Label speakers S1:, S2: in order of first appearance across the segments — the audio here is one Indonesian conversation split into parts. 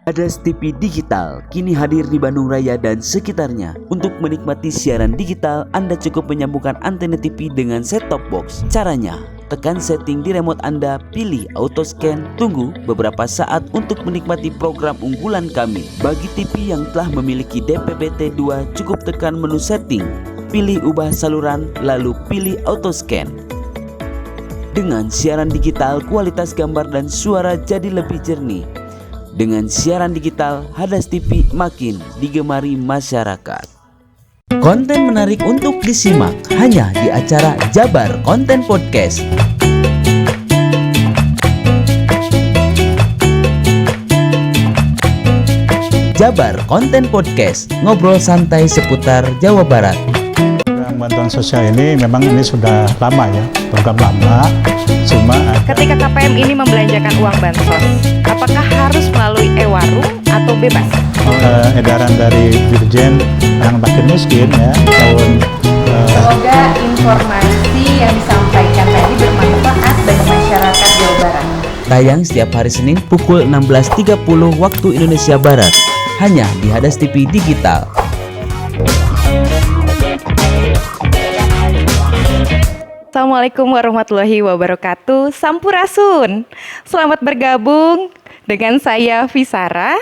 S1: Hadas TV Digital kini hadir di Bandung Raya dan sekitarnya. Untuk menikmati siaran digital, Anda cukup menyambungkan antena TV dengan set-top box. Caranya, tekan setting di remote Anda, pilih auto scan, tunggu beberapa saat untuk menikmati program unggulan kami. Bagi TV yang telah memiliki DVB-T2, cukup tekan menu setting, pilih ubah saluran, lalu pilih auto scan. Dengan siaran digital, kualitas gambar dan suara jadi lebih jernih. Dengan siaran digital, Hadas TV makin digemari masyarakat. Konten menarik untuk disimak hanya di acara Jabar Konten Podcast. Jabar Konten Podcast, ngobrol santai seputar Jawa Barat.
S2: Program bantuan sosial ini memang ini sudah lama ya, program lama. Cuma
S3: ketika KPM ini membelanjakan uang bansos, apakah harus melalui e-warung atau bebas?
S2: Edaran dari Dirjen Anak Fakir Miskin ya tahun.
S3: Semoga informasi yang disampaikan tadi bermanfaat bagi masyarakat Jawa Barat.
S1: Tayang setiap hari Senin pukul 16.30 waktu Indonesia Barat, hanya di Hadas TV Digital.
S3: Assalamualaikum warahmatullahi wabarakatuh. Sampurasun. Selamat bergabung dengan saya Visara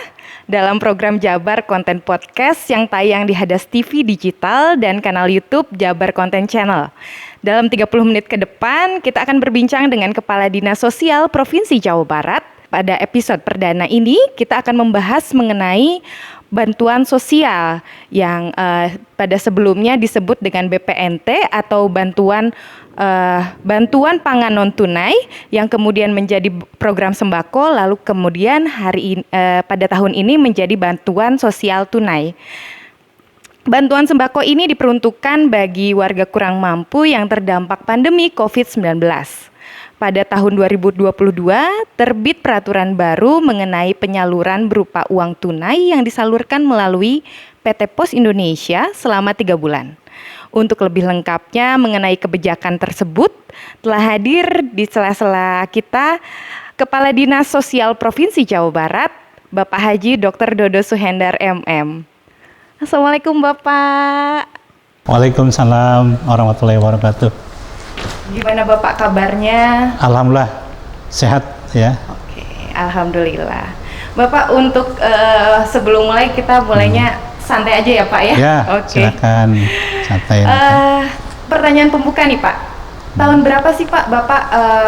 S3: dalam program Jabar Konten Podcast yang tayang di Hadas TV Digital dan kanal YouTube Jabar Konten Channel. Dalam 30 menit ke depan kita akan berbincang dengan Kepala Dinas Sosial Provinsi Jawa Barat. Pada episode perdana ini kita akan membahas mengenai bantuan sosial yang pada sebelumnya disebut dengan BPNT atau bantuan pangan non tunai yang kemudian menjadi program sembako, lalu kemudian pada tahun ini menjadi bantuan sosial tunai. Bantuan sembako ini diperuntukkan bagi warga kurang mampu yang terdampak pandemi COVID-19. Pada tahun 2022, terbit peraturan baru mengenai penyaluran berupa uang tunai yang disalurkan melalui PT Pos Indonesia selama 3 bulan. Untuk lebih lengkapnya mengenai kebijakan tersebut, telah hadir di sela-sela kita Kepala Dinas Sosial Provinsi Jawa Barat, Bapak Haji Dr. Dodo Suhendar MM. Assalamualaikum Bapak.
S2: Waalaikumsalam warahmatullahi wabarakatuh.
S3: Gimana Bapak kabarnya?
S2: Alhamdulillah sehat ya.
S3: Oke, alhamdulillah. Bapak untuk sebelum mulai kita mulainya santai aja ya Pak ya?
S2: Ya,
S3: oke.
S2: Silakan santai.
S3: Pertanyaan pembuka nih Pak. Tahun berapa sih Pak Bapak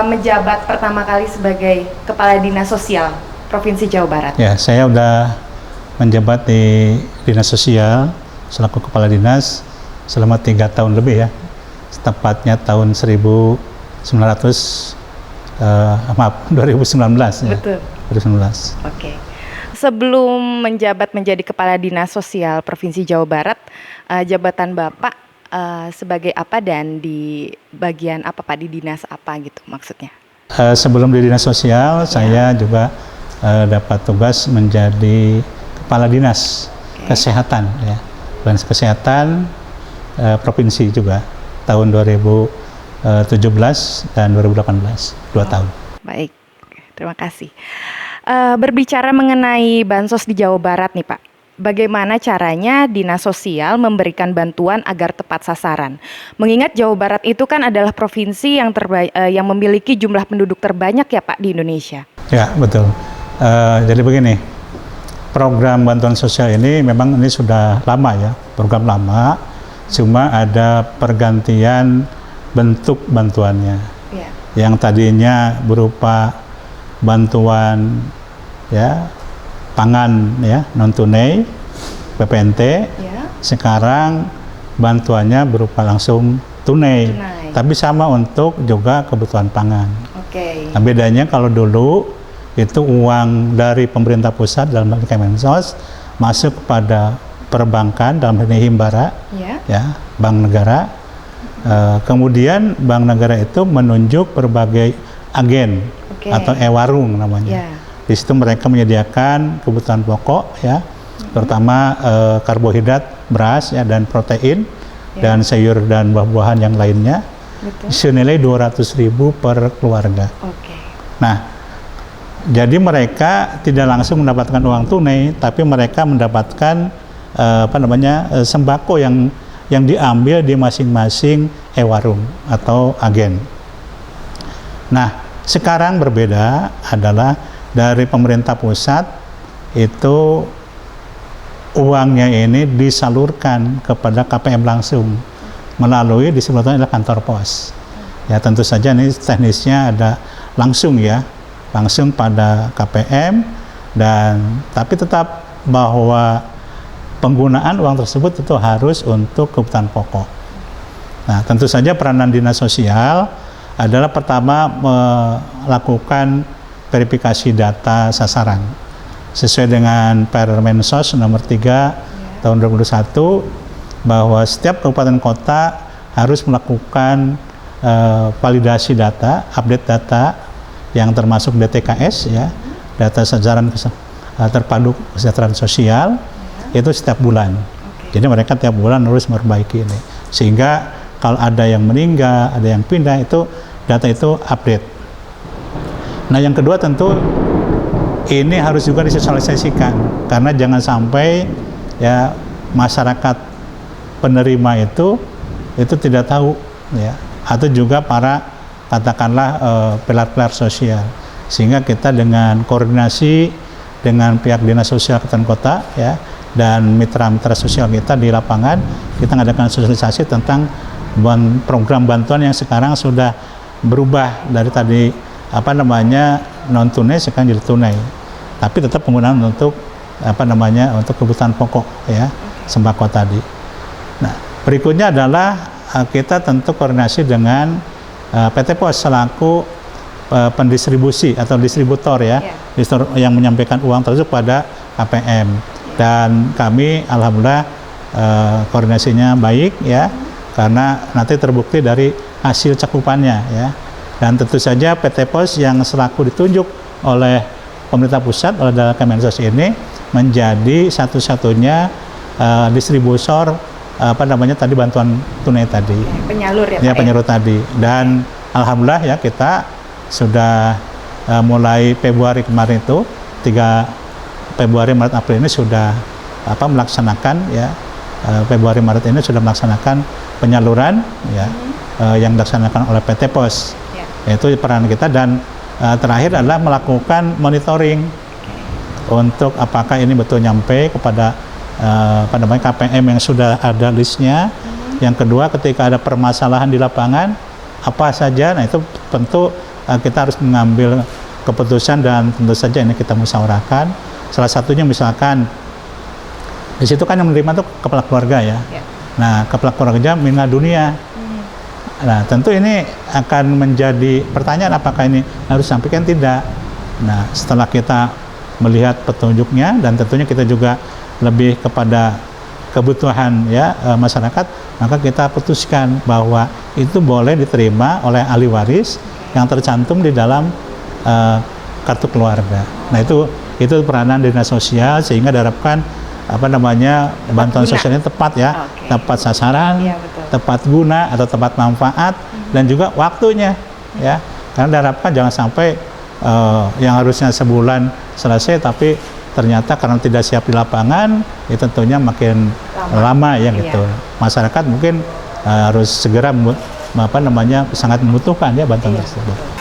S3: menjabat pertama kali sebagai Kepala Dinas Sosial Provinsi Jawa Barat?
S2: Ya, saya udah menjabat di Dinas Sosial selaku Kepala Dinas selama 3 tahun lebih ya. Tepatnya tahun 2019 ya.
S3: Betul.
S2: 2019.
S3: Oke. Sebelum menjabat menjadi Kepala Dinas Sosial Provinsi Jawa Barat, jabatan Bapak sebagai apa dan di bagian apa Pak, di dinas apa gitu maksudnya?
S2: Sebelum di Dinas Sosial, saya juga dapat tugas menjadi Kepala Dinas Kesehatan ya. Dinas Kesehatan Provinsi juga tahun 2017 dan 2018, 2 tahun.
S3: Baik, terima kasih. Berbicara mengenai bansos di Jawa Barat nih Pak, bagaimana caranya Dinas Sosial memberikan bantuan agar tepat sasaran? Mengingat Jawa Barat itu kan adalah provinsi yang memiliki jumlah penduduk terbanyak ya Pak di Indonesia.
S2: Ya, betul. Jadi begini, program bantuan sosial ini memang ini sudah lama ya, program lama. Cuma ada pergantian bentuk bantuannya. Ya. Yang tadinya berupa bantuan ya pangan ya non tunai BPNT, ya. Sekarang bantuannya berupa langsung tunai. Tapi sama untuk juga kebutuhan pangan. Oke. Nah, bedanya kalau dulu itu uang dari pemerintah pusat dalam hal Kemensos masuk kepada perbankan dalam hal ini Himbara, ya, Bank Negara. Kemudian Bank Negara itu menunjuk berbagai agen atau e-warung namanya. Di situ mereka menyediakan kebutuhan pokok, ya, terutama karbohidrat, beras, ya, dan protein, dan sayur dan buah-buahan yang lainnya. Senilai 200.000 per keluarga. Nah, Jadi mereka tidak langsung mendapatkan uang tunai, tapi mereka mendapatkan sembako yang diambil di masing-masing e-warung atau agen. Nah, sekarang berbeda adalah dari pemerintah pusat itu uangnya ini disalurkan kepada KPM langsung melalui disebutnya adalah kantor pos. Ya, tentu saja ini teknisnya ada langsung ya, langsung pada KPM, dan tapi tetap bahwa penggunaan uang tersebut itu harus untuk kebutuhan pokok. Nah, tentu saja peranan dinas sosial adalah pertama melakukan verifikasi data sasaran sesuai dengan Permensos nomor 3 tahun 2021, bahwa setiap kabupaten kota harus melakukan validasi data, update data yang termasuk DTKS ya, data sasaran terpadu kesejahteraan sosial, itu setiap bulan. Jadi mereka tiap bulan harus memperbaiki ini, sehingga kalau ada yang meninggal, ada yang pindah, itu data itu update. Nah, yang kedua tentu ini harus juga disosialisasikan, karena jangan sampai ya masyarakat penerima itu tidak tahu ya, atau juga para katakanlah pilar-pilar sosial, sehingga kita dengan koordinasi dengan pihak dinas sosial Kabupaten Kota ya dan mitra-mitra sosial kita di lapangan, kita mengadakan sosialisasi tentang program bantuan yang sekarang sudah berubah dari tadi non tunai sekarang jadi tunai, tapi tetap penggunaan untuk untuk kebutuhan pokok ya, sembako tadi. Nah, berikutnya adalah kita tentu koordinasi dengan PT Pos selaku pendistribusi atau distributor ya, yang menyampaikan uang tersebut pada KPM, dan kami alhamdulillah koordinasinya baik ya, karena nanti terbukti dari hasil cakupannya ya. Dan tentu saja PT Pos yang selaku ditunjuk oleh pemerintah pusat oleh Kemensos ini menjadi satu-satunya distributor tadi bantuan tunai tadi,
S3: penyalur ya,
S2: ya Pak, penyalur tadi. Dan alhamdulillah ya, kita sudah mulai Februari kemarin itu 3 Februari Maret April ini sudah melaksanakan ya, Februari Maret ini sudah melaksanakan penyaluran ya, yang dilaksanakan oleh PT Pos ya. Yaitu peran kita, dan terakhir adalah melakukan monitoring untuk apakah ini betul nyampe kepada KPM yang sudah ada listnya. Yang kedua, ketika ada permasalahan di lapangan apa saja, nah itu tentu kita harus mengambil keputusan, dan tentu saja ini kita musyawarahkan. Salah satunya misalkan di situ kan yang menerima itu kepala keluarga ya. Nah, kepala keluarga meninggal dunia. Nah, tentu ini akan menjadi pertanyaan, apakah ini harus sampaikan tidak. Nah, setelah kita melihat petunjuknya, dan tentunya kita juga lebih kepada kebutuhan ya masyarakat, maka kita putuskan bahwa itu boleh diterima oleh ahli waris yang tercantum di dalam kartu keluarga. Nah, itu peranan dinas sosial, sehingga diharapkan bantuan sosialnya tepat ya, tepat sasaran, ya, tepat guna atau tepat manfaat, dan juga waktunya ya, karena diharapkan jangan sampai yang harusnya sebulan selesai tapi ternyata karena tidak siap di lapangan, itu tentunya makin lama ya gitu. Masyarakat mungkin harus segera sangat membutuhkan ya bantuan tersebut.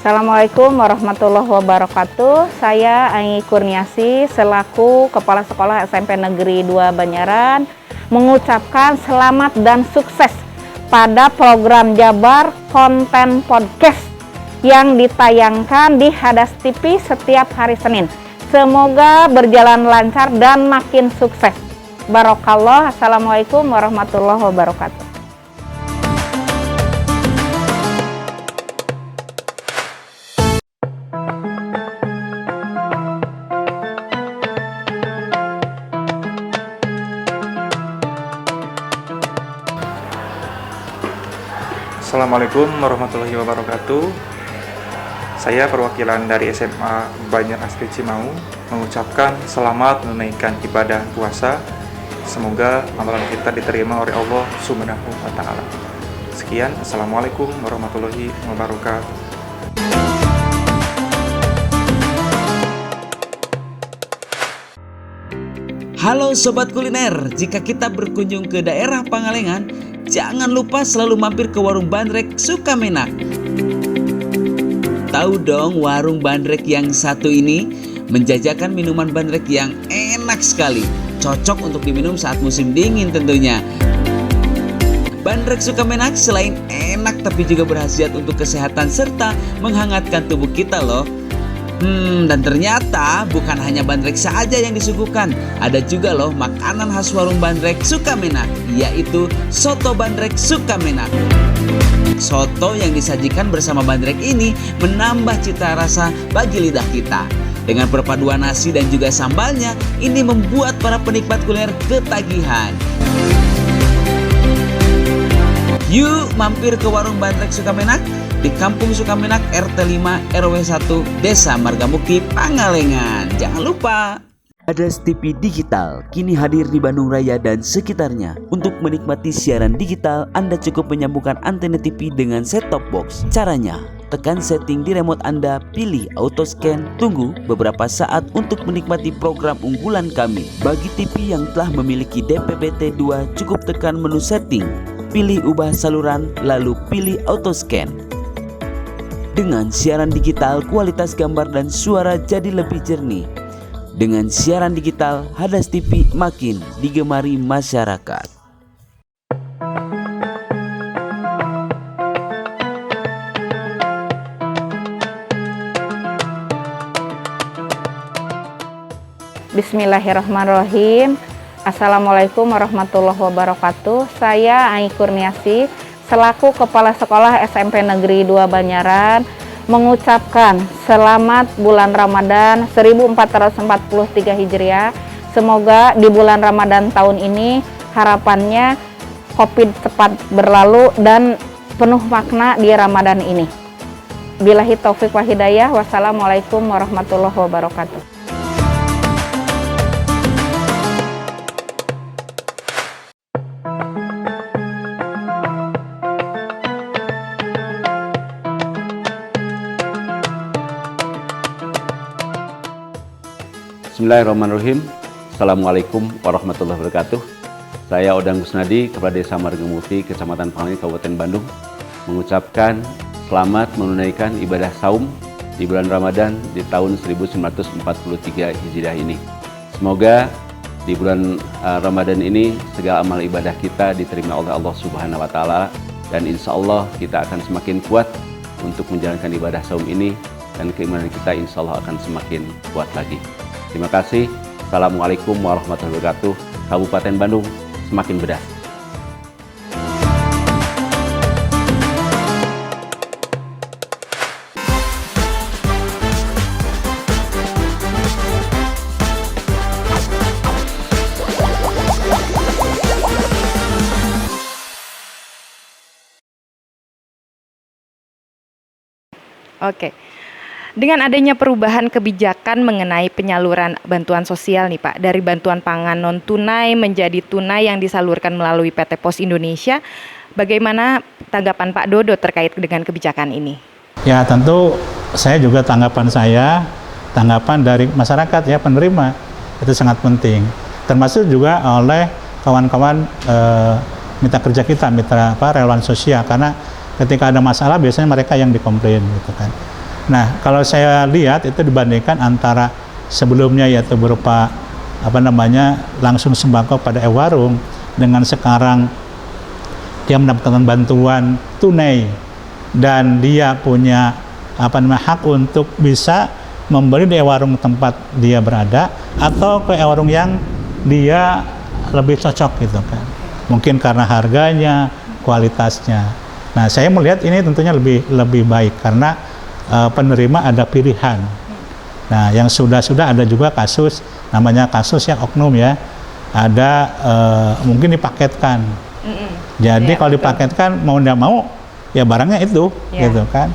S4: Assalamualaikum warahmatullahi wabarakatuh. Saya Ai Kurniasi selaku Kepala Sekolah SMP Negeri 2 Banyaran mengucapkan selamat dan sukses pada program Jabar Konten Podcast yang ditayangkan di Hadas TV setiap hari Senin. Semoga berjalan lancar dan makin sukses. Barokallah. Assalamualaikum warahmatullahi wabarakatuh.
S5: Assalamualaikum warahmatullahi wabarakatuh. Saya perwakilan dari SMA Banjar Asri Cimau mengucapkan selamat menunaikan ibadah puasa. Semoga amalan kita diterima oleh Allah Subhanahu wa Ta'ala. Sekian, Assalamualaikum warahmatullahi wabarakatuh.
S1: Halo Sobat Kuliner, jika kita berkunjung ke daerah Pangalengan, jangan lupa selalu mampir ke warung bandrek Sukamenak. Tahu dong warung bandrek yang satu ini menjajakan minuman bandrek yang enak sekali, cocok untuk diminum saat musim dingin tentunya. Bandrek Sukamenak selain enak tapi juga berkhasiat untuk kesehatan serta menghangatkan tubuh kita loh. Dan ternyata bukan hanya bandrek saja yang disuguhkan, ada juga loh makanan khas warung bandrek Sukamenak, yaitu soto bandrek Sukamenak. Soto yang disajikan bersama bandrek ini menambah cita rasa bagi lidah kita. Dengan perpaduan nasi dan juga sambalnya, ini membuat para penikmat kuliner ketagihan. Yuk mampir ke warung bandrek Sukamenak di Kampung Sukamenak RT 5 RW 1 Desa Margamukti, Pangalengan. Jangan lupa. Hadas TV Digital kini hadir di Bandung Raya dan sekitarnya. Untuk menikmati siaran digital, Anda cukup menyambungkan antena TV dengan set-top box. Caranya, tekan setting di remote Anda, pilih auto scan, tunggu beberapa saat untuk menikmati program unggulan kami. Bagi TV yang telah memiliki DVB-T2, cukup tekan menu setting, pilih ubah saluran, lalu pilih auto scan. Dengan siaran digital, kualitas gambar dan suara jadi lebih jernih. Dengan siaran digital, Hadas TV makin digemari masyarakat.
S4: Bismillahirrahmanirrahim. Assalamualaikum warahmatullahi wabarakatuh. Saya Ai Kurniasi selaku Kepala Sekolah SMP Negeri 2 Banyaran mengucapkan selamat bulan Ramadan 1443 Hijriah. Semoga di bulan Ramadan tahun ini harapannya Covid cepat berlalu dan penuh makna di Ramadan ini. Billahi taufik wal hidayah. Wassalamualaikum warahmatullahi wabarakatuh.
S6: Bismillahirrahmanirrahim. Assalamualaikum warahmatullahi wabarakatuh. Saya Odang Gusnadi, Kepala Desa Margamukti, Kecamatan Pangalengan, Kabupaten Bandung, mengucapkan selamat menunaikan ibadah saum di bulan Ramadan di tahun 1943 Hijriah ini. Semoga di bulan Ramadan ini segala amal ibadah kita diterima oleh Allah Subhanahu wa Ta'ala, dan insya Allah kita akan semakin kuat untuk menjalankan ibadah saum ini, dan keimanan kita insya Allah akan semakin kuat lagi. Terima kasih. Assalamualaikum warahmatullahi wabarakatuh. Kabupaten Bandung semakin bedah.
S3: Oke. Dengan adanya perubahan kebijakan mengenai penyaluran bantuan sosial nih Pak, dari bantuan pangan non tunai menjadi tunai yang disalurkan melalui PT Pos Indonesia, bagaimana tanggapan Pak Dodo terkait dengan kebijakan ini?
S2: Ya tentu saya juga tanggapan dari masyarakat ya, penerima itu sangat penting. Termasuk juga oleh kawan-kawan mitra kerja kita, relawan sosial, karena ketika ada masalah biasanya mereka yang dikomplain gitu kan. Nah, kalau saya lihat itu dibandingkan antara sebelumnya yaitu berupa langsung sembako pada warung, dengan sekarang dia mendapatkan bantuan tunai dan dia punya hak untuk bisa membeli di warung tempat dia berada atau ke warung yang dia lebih cocok gitu kan. Mungkin karena harganya, kualitasnya. Nah, saya melihat ini tentunya lebih baik karena penerima ada pilihan. Nah, yang sudah ada juga kasus, namanya kasus yang oknum ya, ada mungkin dipaketkan. Jadi kalau dipaketkan mau tidak mau ya barangnya itu, gitu kan.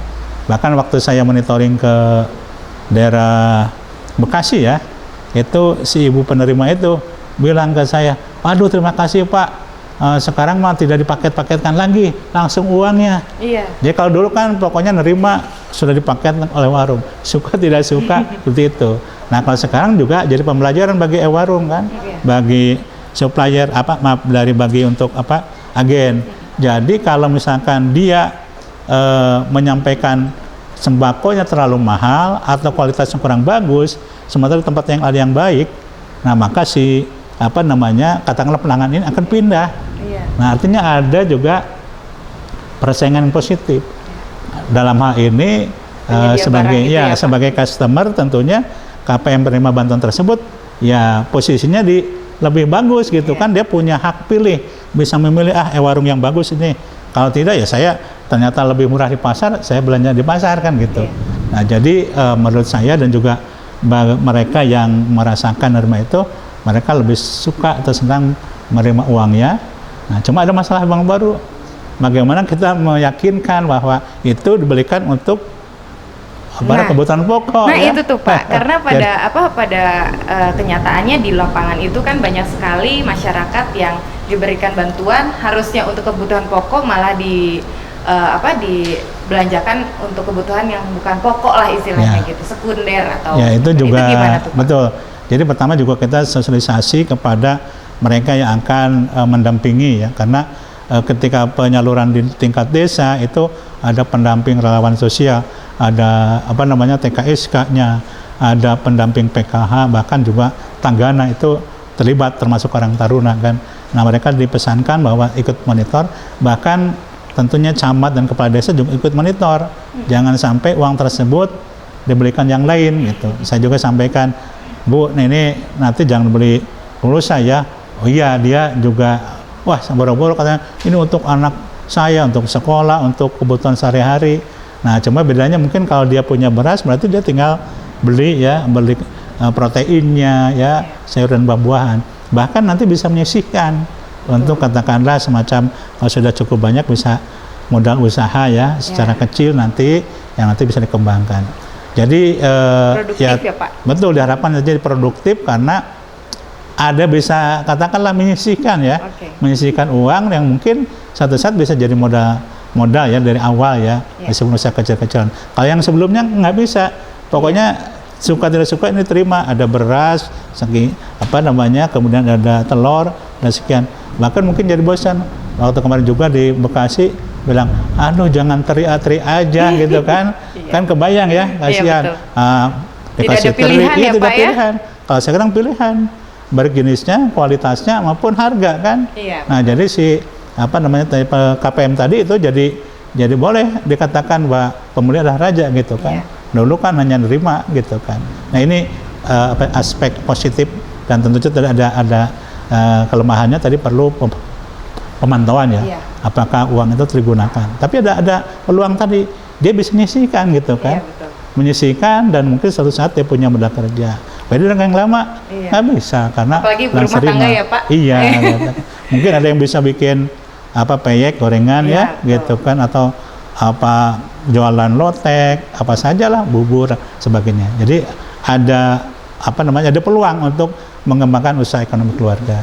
S2: Bahkan waktu saya monitoring ke daerah Bekasi ya, itu si ibu penerima itu bilang ke saya, waduh terima kasih Pak, sekarang mah tidak dipaket-paketkan lagi, langsung uangnya.
S3: Iya.
S2: Jadi kalau dulu kan pokoknya nerima sudah dipaket oleh warung, suka tidak suka seperti itu. Nah kalau sekarang juga jadi pembelajaran bagi warung kan, bagi supplier bagi untuk agen. Jadi kalau misalkan dia menyampaikan sembakonya terlalu mahal atau kualitasnya kurang bagus, sementara tempat yang ada yang baik, nah maka si katakanlah pelanggan ini akan pindah. Nah artinya ada juga persaingan yang positif. Dalam hal ini sebagai customer tentunya KPM penerima bantuan tersebut ya posisinya lebih bagus gitu kan, dia punya hak pilih, bisa memilih warung yang bagus ini. Kalau tidak ya saya ternyata lebih murah di pasar, saya belanja di pasar kan gitu. Nah jadi menurut saya dan juga mereka yang merasakan nerima itu, mereka lebih suka atau senang menerima uangnya. Nah, cuma ada masalah bank baru. Bagaimana kita meyakinkan bahwa itu dibelikan untuk kebutuhan pokok?
S3: Nah, itu tuh Pak, karena pada kenyataannya di lapangan itu kan banyak sekali masyarakat yang diberikan bantuan harusnya untuk kebutuhan pokok malah dibelanjakan untuk kebutuhan yang bukan pokok lah istilahnya gitu, sekunder atau
S2: itu juga
S3: itu gimana tuh, Pak?
S2: Betul. Jadi pertama juga kita sosialisasi kepada mereka yang akan mendampingi ya, karena ketika penyaluran di tingkat desa itu ada pendamping relawan sosial, ada TKSK-nya, ada pendamping PKH, bahkan juga Tanggana itu terlibat termasuk Karang Taruna kan. Nah mereka dipesankan bahwa ikut monitor, bahkan tentunya camat dan kepala desa juga ikut monitor. Jangan sampai uang tersebut dibelikan yang lain gitu. Saya juga sampaikan, Bu, ini nanti jangan beli pulsa ya. Oh iya, dia juga, wah boro-boro katanya, ini untuk anak saya, untuk sekolah, untuk kebutuhan sehari-hari. Nah, cuma bedanya mungkin kalau dia punya beras, berarti dia tinggal beli proteinnya, ya, sayur dan buah-buahan. Bahkan nanti bisa menyisihkan untuk katakanlah semacam kalau sudah cukup banyak bisa modal usaha ya, secara kecil nanti yang nanti bisa dikembangkan. Jadi
S3: produktif ya Pak?
S2: Betul, diharapkan jadi produktif karena ada bisa katakanlah menyisihkan ya, menyisihkan uang yang mungkin satu saat bisa jadi modal ya dari awal ya, sebelum usaha kecil-kecilan. Kalau yang sebelumnya nggak bisa, pokoknya suka tidak suka ini terima, ada beras, kemudian ada telur dan sekian. Bahkan mungkin jadi bosan. Waktu kemarin juga di Bekasi bilang, jangan teriak-teriak aja gitu kan, kan kebayang ya, kasihan.
S3: Tidak ada pilihan ya Pak ya?
S2: Kalau sekarang pilihan, baik jenisnya, kualitasnya maupun harga kan. Nah jadi KPM tadi itu jadi boleh dikatakan bahwa pembeli adalah raja gitu kan. Dulu kan hanya nerima gitu kan. Nah ini aspek positif dan tentu saja ada kelemahannya, tadi perlu pemantauan ya. Apakah uang itu digunakan. Tapi ada peluang tadi, dia bisa menyisihkan gitu kan. Menyisihkan dan mungkin suatu saat dia punya modal kerja. Beda dengan yang lama, nggak bisa karena
S3: apalagi berumah tangga ya Pak.
S2: Iya, mungkin ada yang bisa bikin peyek gorengan ya, gitu kan, atau jualan lotek, apa sajalah, bubur sebagainya. Jadi ada ada peluang untuk mengembangkan usaha ekonomi keluarga.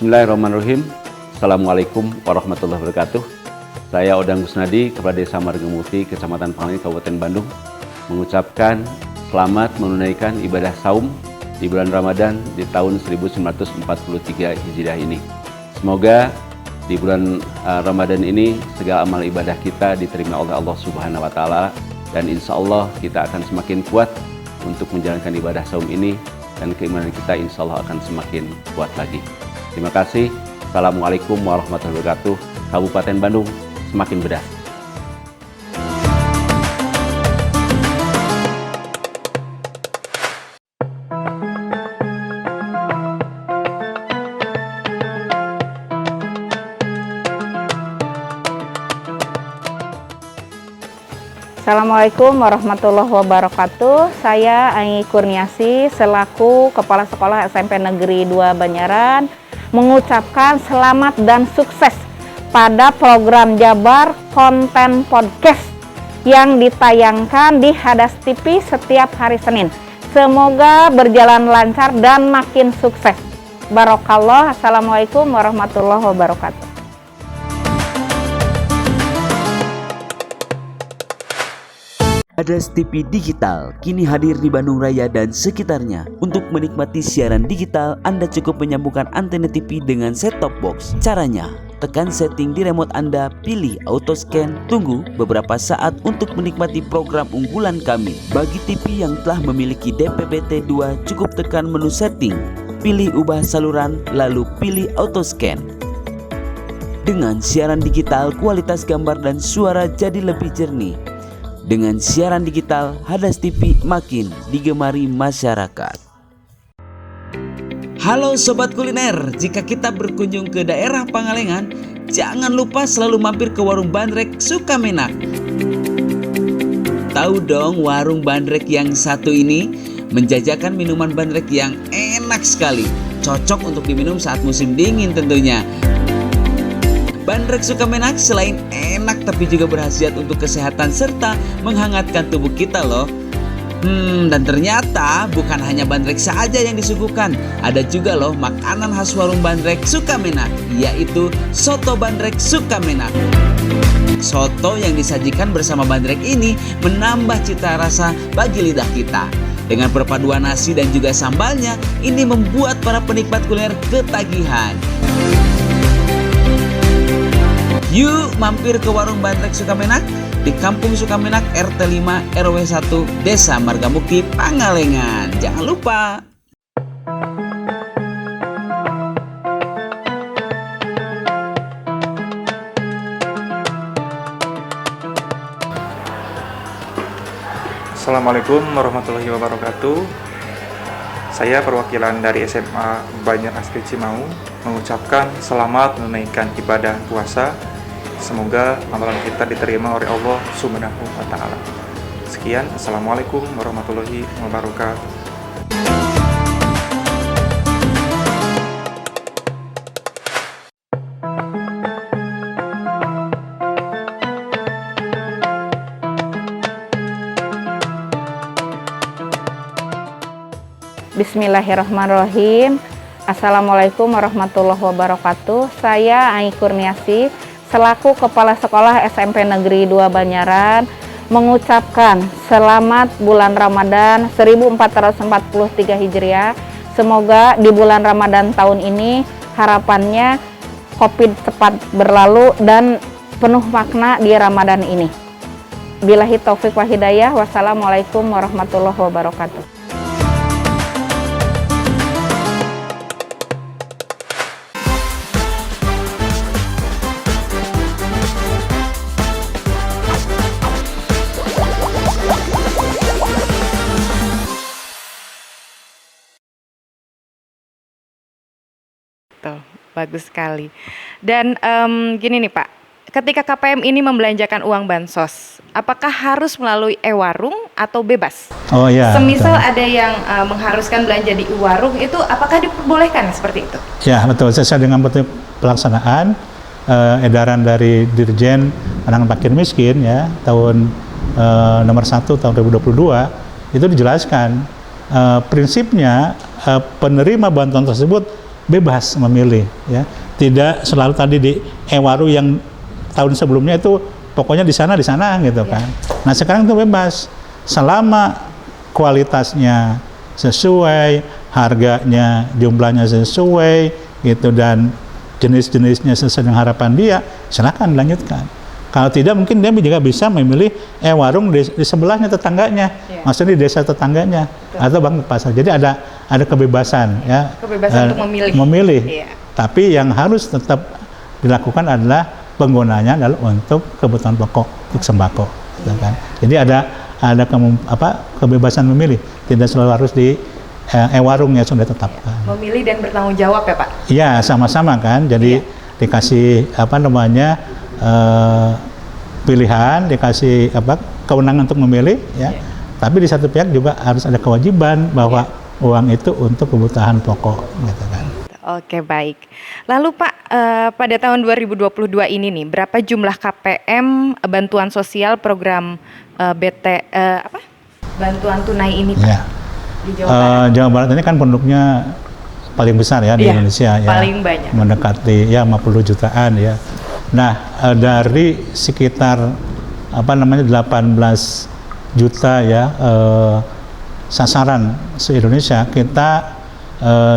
S6: Bismillahirrahmanirrahim. Assalamualaikum warahmatullahi wabarakatuh. Saya Odang Gusnadi, Kepala Desa Margamuti, Kecamatan Panglima, Kabupaten Bandung, mengucapkan selamat menunaikan ibadah saum di bulan Ramadan di tahun 1943 Hijriah ini. Semoga di bulan Ramadan ini segala amal ibadah kita diterima oleh Allah Subhanahu wa Ta'ala, dan insya Allah kita akan semakin kuat untuk menjalankan ibadah saum ini, dan keimanan kita insya Allah akan semakin kuat lagi. Terima kasih. Assalamualaikum warahmatullahi wabarakatuh. Kabupaten Bandung semakin bedah.
S4: Assalamualaikum warahmatullahi wabarakatuh. Saya Ai Kurniasi selaku Kepala Sekolah SMP Negeri 2 Banyaran mengucapkan selamat dan sukses pada program Jabar Konten Podcast yang ditayangkan di Hadas TV setiap hari Senin. Semoga berjalan lancar dan makin sukses. Barokallah. Assalamualaikum warahmatullahi wabarakatuh.
S1: Hadas TV Digital kini hadir di Bandung Raya dan sekitarnya. Untuk menikmati siaran digital, Anda cukup menyambungkan antena TV dengan set-top box. Caranya, tekan setting di remote Anda, pilih auto scan, tunggu beberapa saat untuk menikmati program unggulan kami. Bagi TV yang telah memiliki DPPT2, cukup tekan menu setting, pilih ubah saluran, lalu pilih auto scan. Dengan siaran digital, kualitas gambar dan suara jadi lebih jernih. Dengan siaran digital, Hadas TV makin digemari masyarakat. Halo Sobat Kuliner, jika kita berkunjung ke daerah Pangalengan, jangan lupa selalu mampir ke warung bandrek Sukamenak. Tahu dong warung bandrek yang satu ini? Menjajakan minuman bandrek yang enak sekali, cocok untuk diminum saat musim dingin tentunya. Bandrek Sukamenak selain enak tapi juga berkhasiat untuk kesehatan serta menghangatkan tubuh kita loh. Dan ternyata bukan hanya bandrek saja yang disuguhkan, ada juga loh makanan khas warung bandrek Sukamenak, yaitu soto bandrek Sukamenak. Soto yang disajikan bersama bandrek ini menambah cita rasa bagi lidah kita. Dengan perpaduan nasi dan juga sambalnya, ini membuat para penikmat kuliner ketagihan. Yuk mampir ke warung bandrek Sukamenak di Kampung Sukamenak RT 5 RW 1 Desa Margamukti Pangalengan. Jangan lupa.
S5: Assalamualaikum warahmatullahi wabarakatuh. Saya perwakilan dari SMA Banjar Asri Cimau mengucapkan selamat menunaikan ibadah puasa. Semoga amalan kita diterima oleh Allah Subhanahu wa Ta'ala. Sekian, Assalamualaikum warahmatullahi wabarakatuh.
S4: Bismillahirrahmanirrahim. Assalamualaikum warahmatullahi wabarakatuh. Saya Ai Kurniasi selaku Kepala Sekolah SMP Negeri 2 Banyaran mengucapkan selamat bulan Ramadan 1443 Hijriah. Semoga di bulan Ramadan tahun ini harapannya Covid cepat berlalu dan penuh makna di Ramadan ini. Billahi taufik wa hidayah. Wassalamualaikum warahmatullahi wabarakatuh.
S3: Tuh, bagus sekali. Dan gini nih Pak, ketika KPM ini membelanjakan uang bansos, apakah harus melalui e-warung atau bebas?
S2: Oh iya.
S3: Semisal
S2: betul.
S3: ada yang mengharuskan belanja di e-warung, itu apakah diperbolehkan seperti itu?
S2: Ya betul, sesuai dengan pelaksanaan edaran dari Dirjen Penanganan Fakir Miskin ya tahun nomor 1 tahun 2022 itu dijelaskan prinsipnya penerima bantuan tersebut bebas memilih ya, tidak selalu tadi di e-warung yang tahun sebelumnya itu pokoknya di sana gitu kan. Nah sekarang itu bebas selama kualitasnya sesuai, harganya jumlahnya sesuai gitu dan jenis-jenisnya sesuai dengan harapan dia, silakan lanjutkan. Kalau tidak mungkin dia juga bisa memilih warung di sebelahnya tetangganya, maksudnya di desa tetangganya atau bang pasar. Jadi ada kebebasan ya.
S3: Kebebasan untuk memilih. Iya.
S2: Tapi yang harus tetap dilakukan adalah penggunanya adalah untuk kebutuhan pokok, untuk sembako, gitu kan. Jadi ada kebebasan memilih, tidak selalu harus di warung yang sudah ditetapkan.
S3: Memilih dan bertanggung jawab ya Pak?
S2: Iya sama-sama kan. Jadi dikasih pilihan, dikasih kewenangan untuk memilih, ya. Tapi di satu pihak juga harus ada kewajiban bahwa uang itu untuk kebutuhan pokok, gitu kan.
S3: Oke, baik. Lalu Pak, pada tahun 2022 ini nih, berapa jumlah KPM bantuan sosial program bantuan tunai ini Pak?
S2: Ya.
S3: Di Jawa Barat?
S2: Jawa Barat ini kan penduduknya paling besar ya di Indonesia, ya.
S3: Paling banyak.
S2: Mendekati 50 jutaan ya. Nah, dari sekitar 18 juta ya sasaran se-Indonesia, kita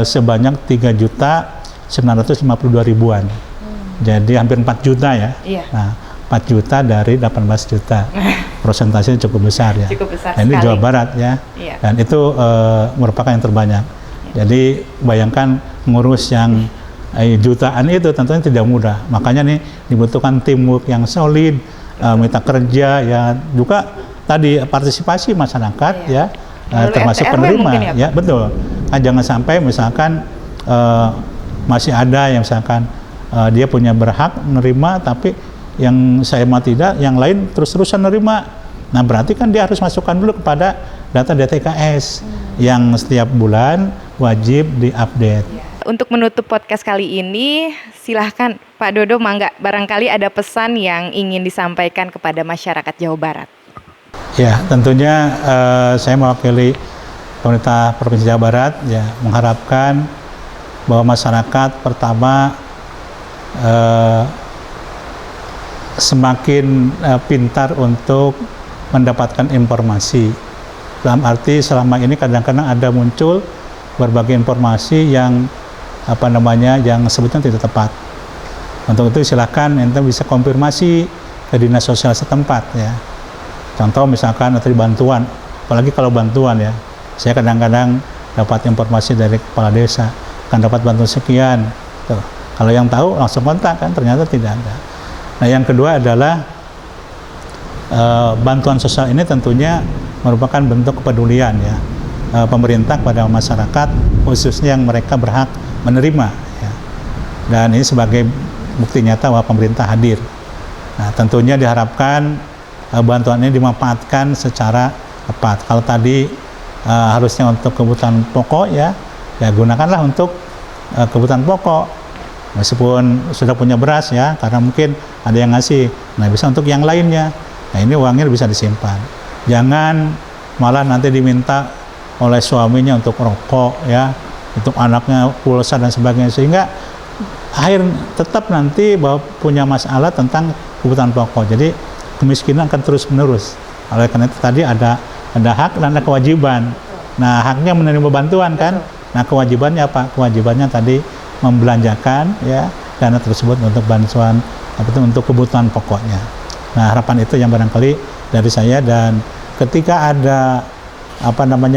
S2: sebanyak 3.952.000-an. Jadi hampir 4 juta ya.
S3: Iya.
S2: Nah, 4 juta dari 18 juta. Prosentasenya cukup besar ya.
S3: Cukup besar
S2: nah, ini
S3: sekali.
S2: Jawa Barat ya.
S3: Iya.
S2: Dan itu merupakan yang terbanyak. Jadi bayangkan ngurus yang jutaan itu tentunya tidak mudah. Makanya nih dibutuhkan teamwork yang solid, mitra kerja ya, juga tadi partisipasi masyarakat ya, termasuk
S3: RT/RW
S2: penerima
S3: mungkin
S2: ya, betul. Nah, jangan sampai misalkan masih ada yang misalkan dia punya berhak menerima tapi yang saya mah tidak, yang lain terus-terusan nerima. Nah, berarti kan dia harus masukkan dulu kepada data DTKS yang setiap bulan wajib diupdate.
S3: Untuk menutup podcast kali ini, silahkan Pak Dodo, mangga, barangkali ada pesan yang ingin disampaikan kepada masyarakat Jawa Barat.
S2: Ya, tentunya saya mewakili pemerintah Provinsi Jawa Barat ya, mengharapkan bahwa masyarakat pertama semakin pintar untuk mendapatkan informasi. Dalam arti selama ini kadang-kadang ada muncul berbagai informasi yang yang sebetulnya tidak tepat. Untuk itu silakan ente bisa konfirmasi ke dinas sosial setempat ya. Contoh misalkan atau bantuan, apalagi kalau bantuan ya. Saya kadang-kadang dapat informasi dari kepala desa, akan dapat bantuan sekian. Tuh. Kalau yang tahu langsung kontak kan, ternyata tidak ada. Nah, yang kedua adalah bantuan sosial ini tentunya merupakan bentuk kepedulian ya pemerintah pada masyarakat, khususnya yang mereka berhak menerima ya. Dan ini sebagai bukti nyata bahwa pemerintah hadir. Nah, tentunya diharapkan bantuan ini dimanfaatkan secara tepat. Kalau tadi harusnya untuk kebutuhan pokok ya gunakanlah untuk kebutuhan pokok. Meskipun sudah punya beras ya, karena mungkin ada yang ngasih, nah bisa untuk yang lainnya. Nah, ini uangnya bisa disimpan. Jangan malah nanti diminta oleh suaminya untuk rokok ya, untuk anaknya pulsa dan sebagainya, sehingga akhir tetap nanti bahwa punya masalah tentang kebutuhan pokok. Jadi kemiskinan akan terus menerus. Oleh karena itu tadi ada hak dan ada kewajiban. Nah, haknya menerima bantuan kan. Nah, kewajibannya apa? Kewajibannya tadi membelanjakan ya dana tersebut untuk bantuan untuk kebutuhan pokoknya. Nah, harapan itu yang barangkali dari saya, dan ketika ada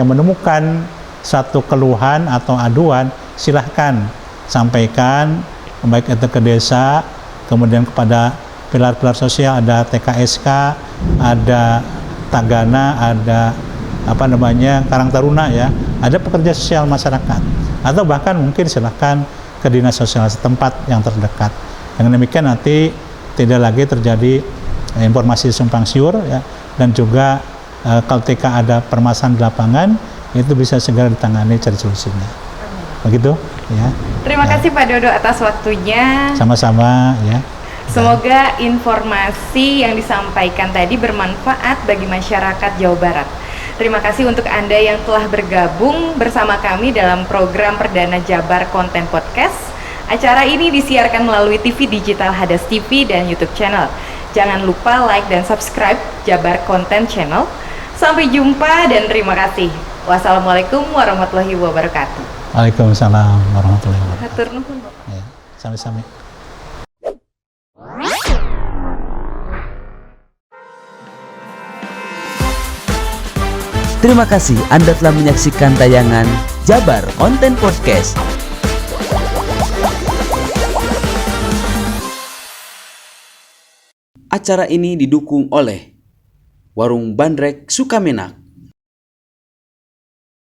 S2: menemukan satu keluhan atau aduan, silahkan sampaikan baik itu ke desa, kemudian kepada pilar-pilar sosial, ada TKSK, ada Tagana, ada Karang Taruna ya, ada pekerja sosial masyarakat, atau bahkan mungkin silahkan ke dinas sosial setempat yang terdekat. Dengan demikian nanti tidak lagi terjadi informasi simpang siur ya, dan juga ketika ada permasalahan di lapangan itu bisa segera ditangani, cari solusinya. Begitu ya.
S3: Terima kasih Pak Dodo atas waktunya.
S2: Sama-sama ya.
S3: Semoga informasi yang disampaikan tadi bermanfaat bagi masyarakat Jawa Barat. Terima kasih untuk Anda yang telah bergabung bersama kami dalam program perdana Jabar Konten Podcast. Acara ini disiarkan melalui TV digital Hadas TV dan YouTube channel. Jangan lupa like dan subscribe Jabar Konten Channel. Sampai jumpa dan terima kasih. Wassalamualaikum warahmatullahi wabarakatuh.
S2: Waalaikumsalam warahmatullahi wabarakatuh.
S3: Hatur nuhun, Bapak.
S2: Ya, sami-sami.
S1: Terima kasih Anda telah menyaksikan tayangan Jabar Konten Podcast. Acara ini didukung oleh Warung Bandrek Sukamenak,